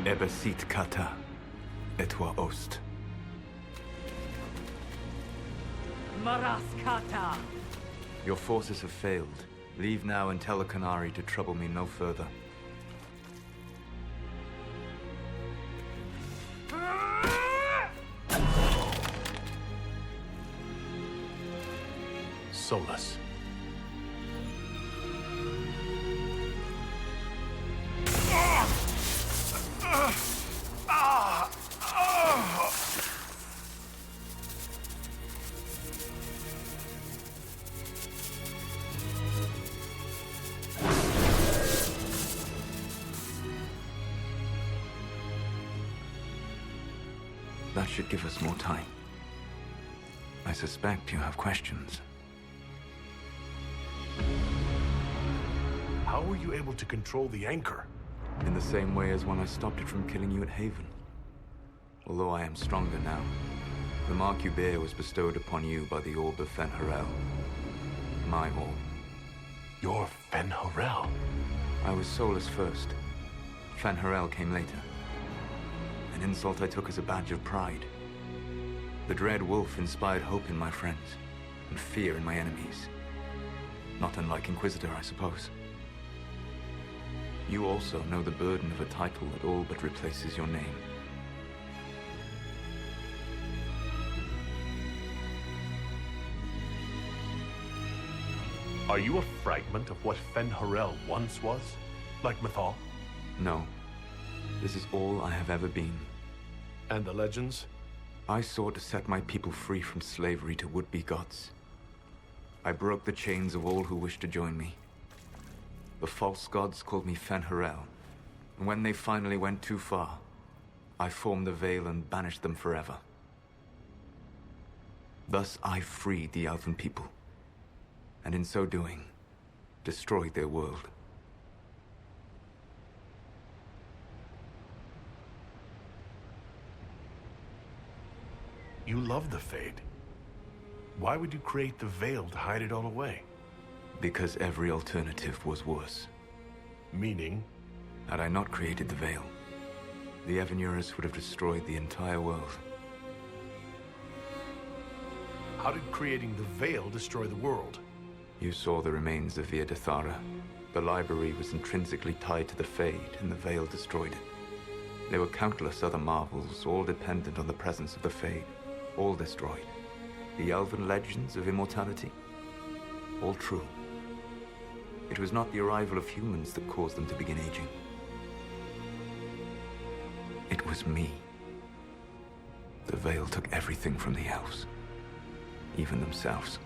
Ebesit kata, etwa ost. Maraskata! Your forces have failed. Leave now and tell the Canary to trouble me no further. Solus. That should give us more time. I suspect you have questions. How were you able to control the anchor? In the same way as when I stopped it from killing you at Haven. Although I am stronger now, the mark you bear was bestowed upon you by the Orb of Fen'Harel. My orb. You're Fen'Harel. I was Solus first. Fen'Harel came later. An insult I took as a badge of pride. The Dread Wolf inspired hope in my friends, and fear in my enemies. Not unlike Inquisitor, I suppose. You also know the burden of a title that all but replaces your name. Are you a fragment of what Fen'Harel once was? Like Mythal? No. This is all I have ever been. And the legends? I sought to set my people free from slavery to would-be gods. I broke the chains of all who wished to join me. The false gods called me Fen'Harel, and when they finally went too far, I formed the Veil and banished them forever. Thus I freed the Elven people, and in so doing, destroyed their world. You love the Fade. Why would you create the Veil to hide it all away? Because every alternative was worse. Meaning? Had I not created the Veil, the Evanurus would have destroyed the entire world. How did creating the Veil destroy the world? You saw the remains of Via Dethara. The library was intrinsically tied to the Fade, and the Veil destroyed it. There were countless other marvels, all dependent on the presence of the Fade, all destroyed. The elven legends of immortality, all true. It was not the arrival of humans that caused them to begin aging. It was me. The Veil took everything from the elves, even themselves.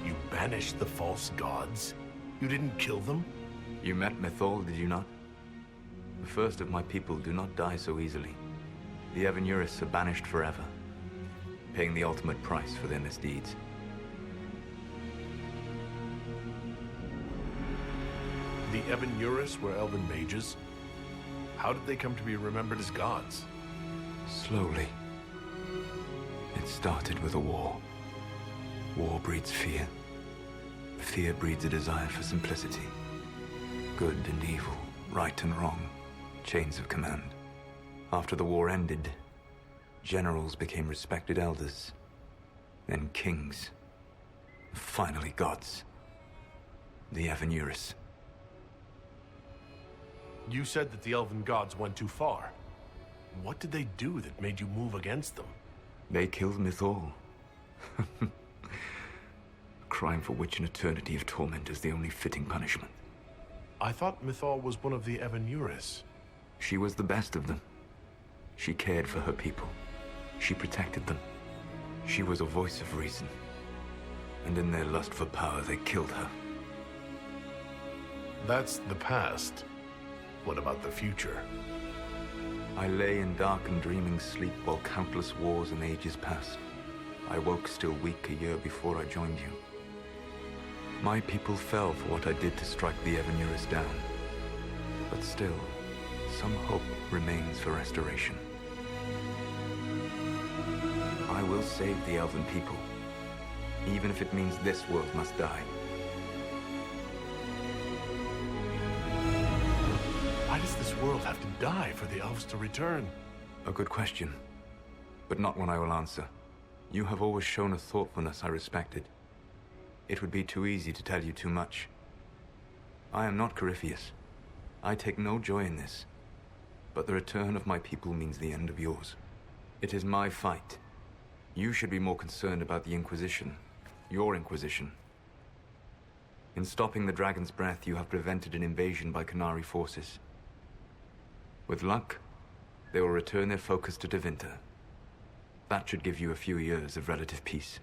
You banished the false gods? You didn't kill them? You met Mythal, did you not? The first of my people do not die so easily. The Evanurus are banished forever, paying the ultimate price for their misdeeds. The Evanurus were elven mages? How did they come to be remembered as gods? Slowly. It started with a war. War breeds fear. Fear breeds a desire for simplicity. Good and evil, right and wrong, chains of command. After the war ended, generals became respected elders, then kings, finally gods. The Evanurus. You said that the elven gods went too far. What did they do that made you move against them? They killed Mythal. A crime for which an eternity of torment is the only fitting punishment. I thought Mythal was one of the Evanurus. She was the best of them. She cared for her people. She protected them. She was a voice of reason. And in their lust for power, they killed her. That's the past. What about the future? I lay in dark and dreaming sleep while countless wars and ages passed. I woke still weak a year before I joined you. My people fell for what I did to strike the Evanurus down. But still, some hope remains for restoration. I will save the Elven people, even if it means this world must die. Why does world have to die for the elves to return? A good question, but not one I will answer. You have always shown a thoughtfulness I respected. It would be too easy to tell you too much. I am not Corypheus. I take no joy in this. But the return of my people means the end of yours. It is my fight. You should be more concerned about the Inquisition. Your Inquisition. In stopping the Dragon's Breath, you have prevented an invasion by Qunari forces. With luck, they will return their focus to Tevinter. That should give you a few years of relative peace.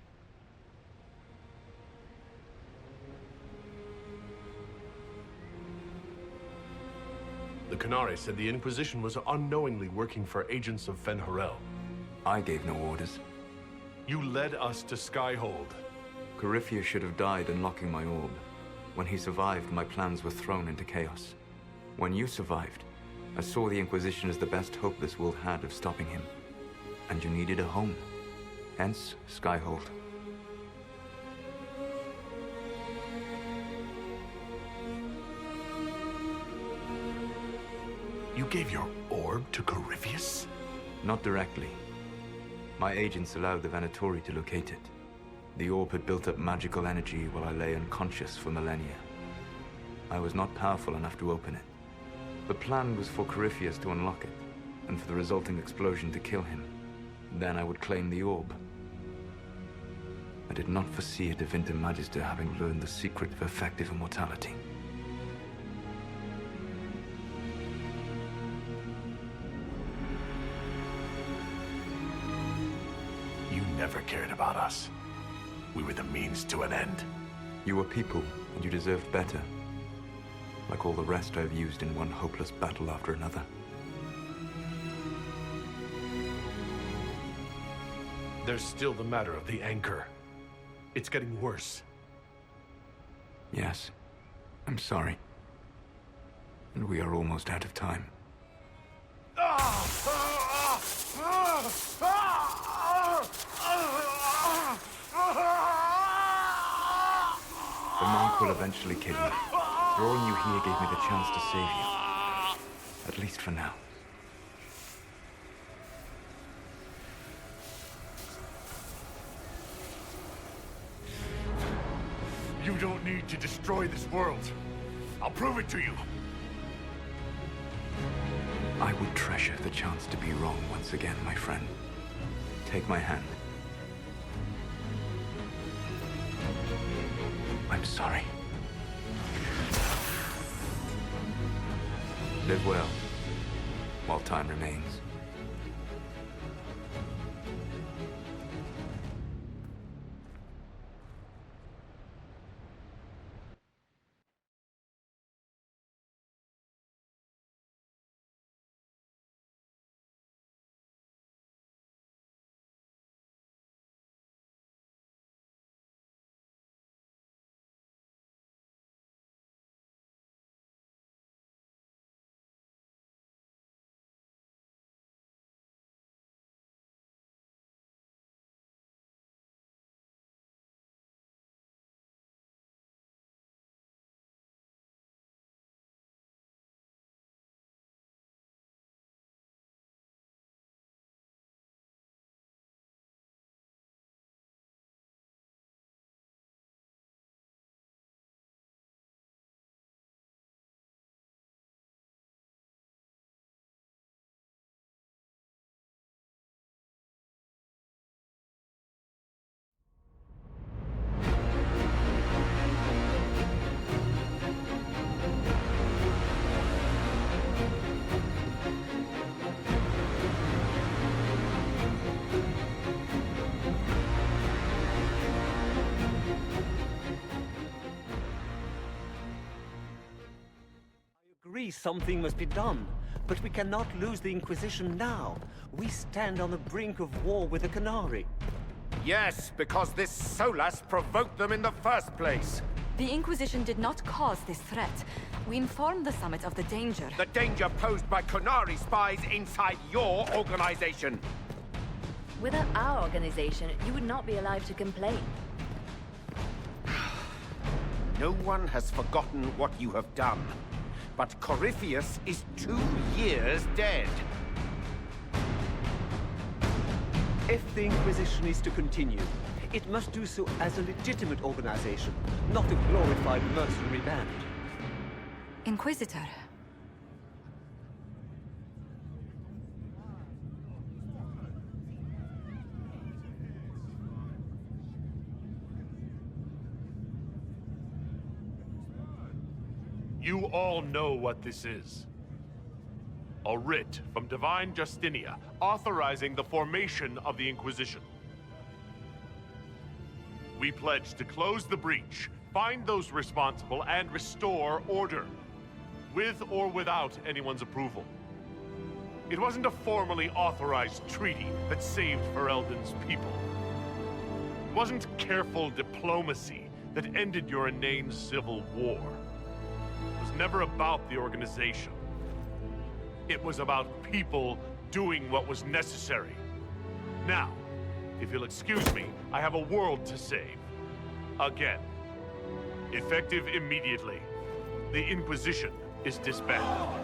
The Qunari said the Inquisition was unknowingly working for agents of Fen'Harel. I gave no orders. You led us to Skyhold. Corypheus should have died unlocking my orb. When he survived, my plans were thrown into chaos. When you survived, I saw the Inquisition as the best hope this world had of stopping him. And you needed a home. Hence, Skyhold. You gave your orb to Corypheus? Not directly. My agents allowed the Venatori to locate it. The orb had built up magical energy while I lay unconscious for millennia. I was not powerful enough to open it. The plan was for Corypheus to unlock it, and for the resulting explosion to kill him. Then I would claim the orb. I did not foresee a Tevinter Magister having learned the secret of effective immortality. You never cared about us. We were the means to an end. You were people, and you deserved better. Like all the rest I've used in one hopeless battle after another. There's still the matter of the anchor. It's getting worse. Yes, I'm sorry. And we are almost out of time. The monk will eventually kill you. Drawing you here gave me the chance to save you. At least for now. You don't need to destroy this world. I'll prove it to you. I would treasure the chance to be wrong once again, my friend. Take my hand. I'm sorry. Live well, while time remains. Something must be done, but we cannot lose the Inquisition now. We stand on the brink of war with the Qunari. Yes, because this Solas provoked them in the first place. The Inquisition did not cause this threat. We informed the Summit of the danger. The danger posed by Qunari spies inside your organization. Without our organization, you would not be allowed to complain. No one has forgotten what you have done. But Corypheus is 2 years dead. If the Inquisition is to continue, it must do so as a legitimate organization, not a glorified mercenary band. Inquisitor. You all know what this is. A writ from Divine Justinia authorizing the formation of the Inquisition. We pledge to close the breach, find those responsible, and restore order, with or without anyone's approval. It wasn't a formally authorized treaty that saved Ferelden's people. It wasn't careful diplomacy that ended your inane civil war. It was never about the organization. It was about people doing what was necessary. Now, if you'll excuse me, I have a world to save. Again. Effective immediately. The Inquisition is disbanded.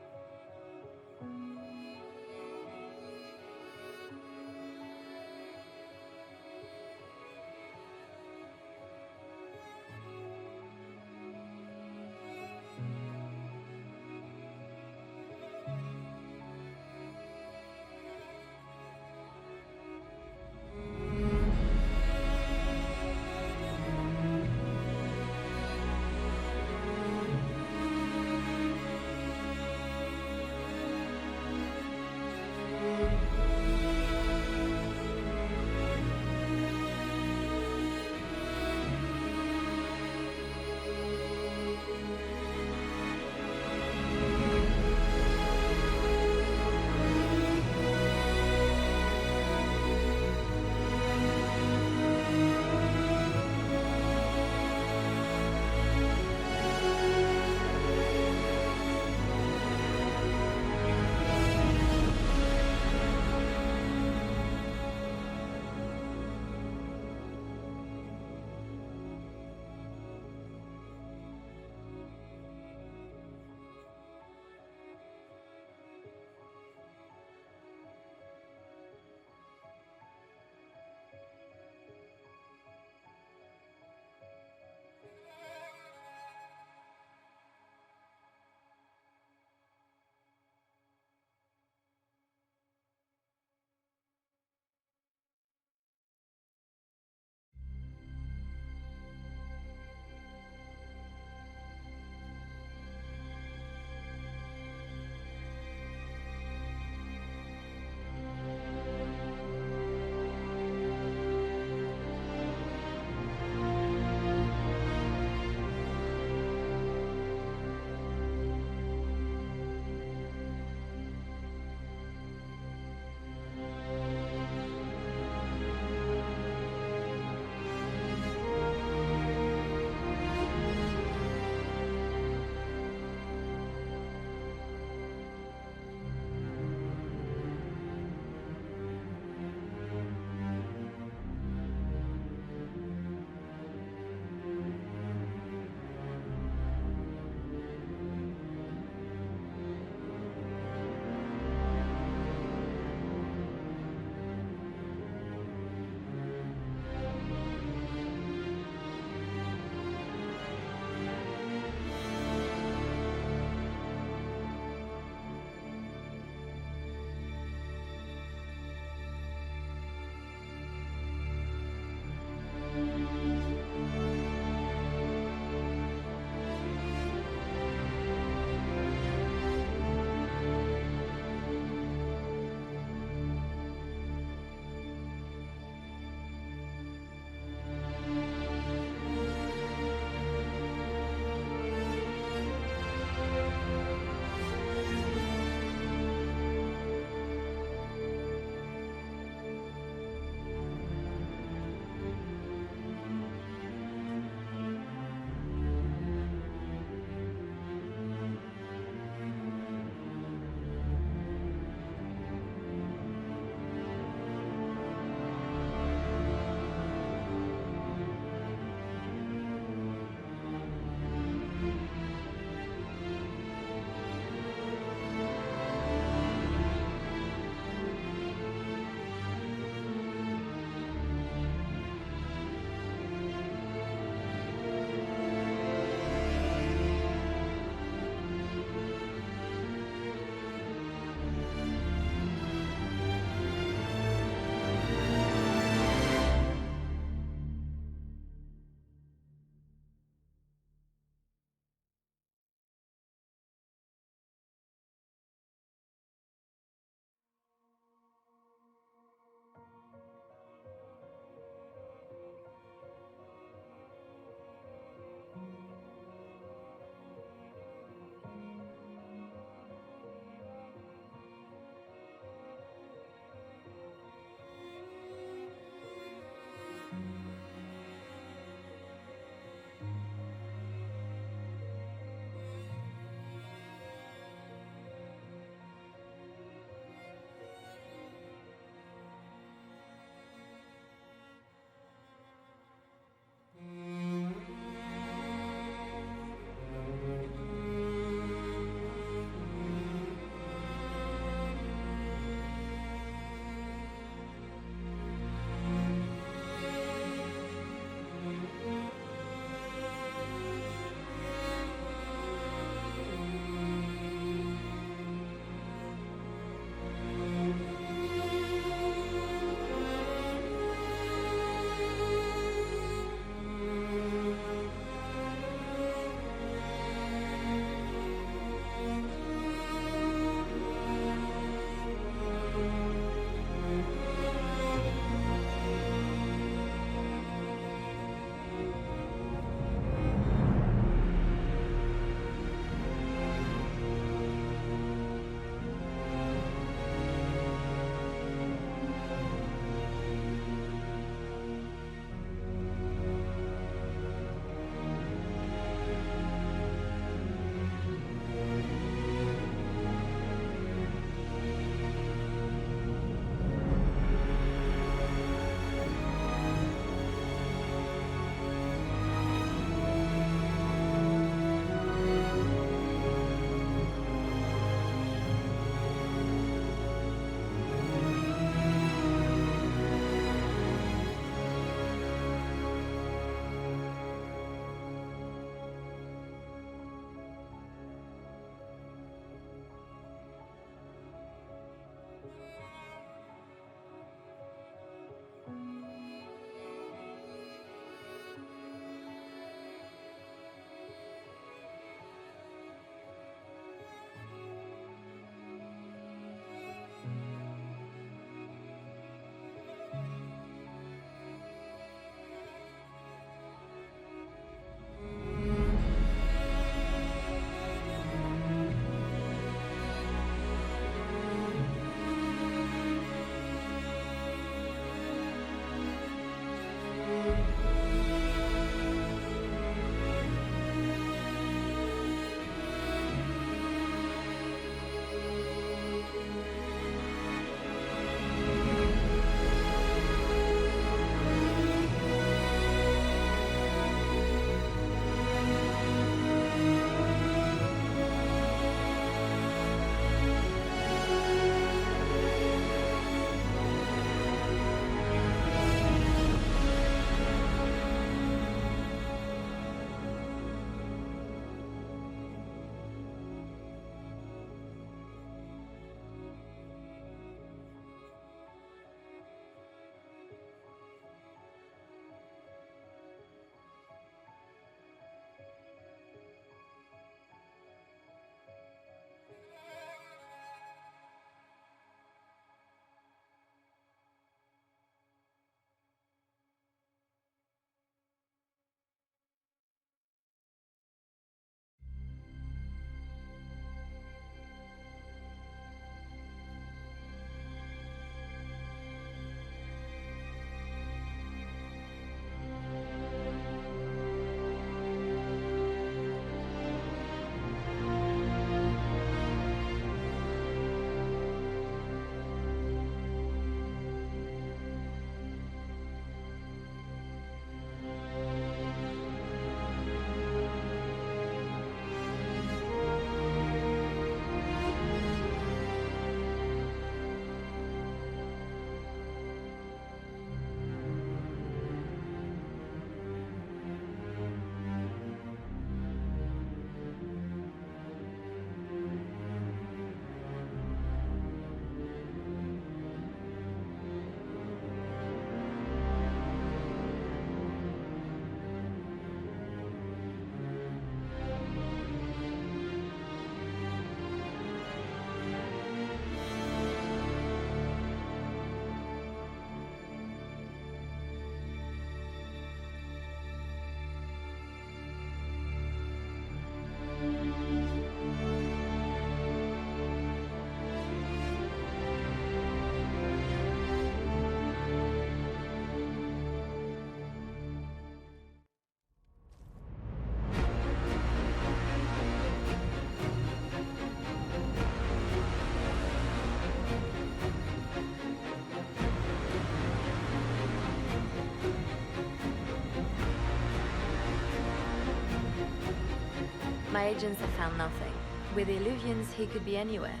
My agents have found nothing. With the Illuvians, he could be anywhere.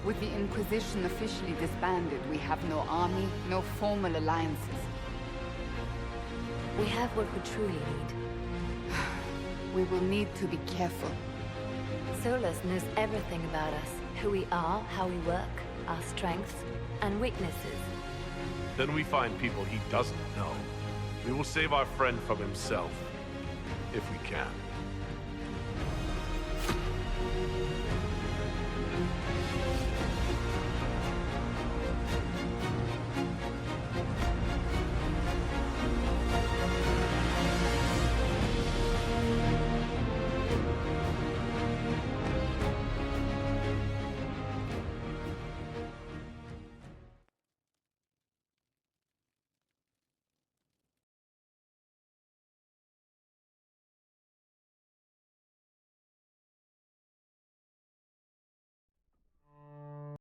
With the Inquisition officially disbanded, we have no army, no formal alliances. We have what we truly need. We will need to be careful. Solus knows everything about us. Who we are, how we work, our strengths and weaknesses. Then we find people he doesn't know. We will save our friend from himself. If we can.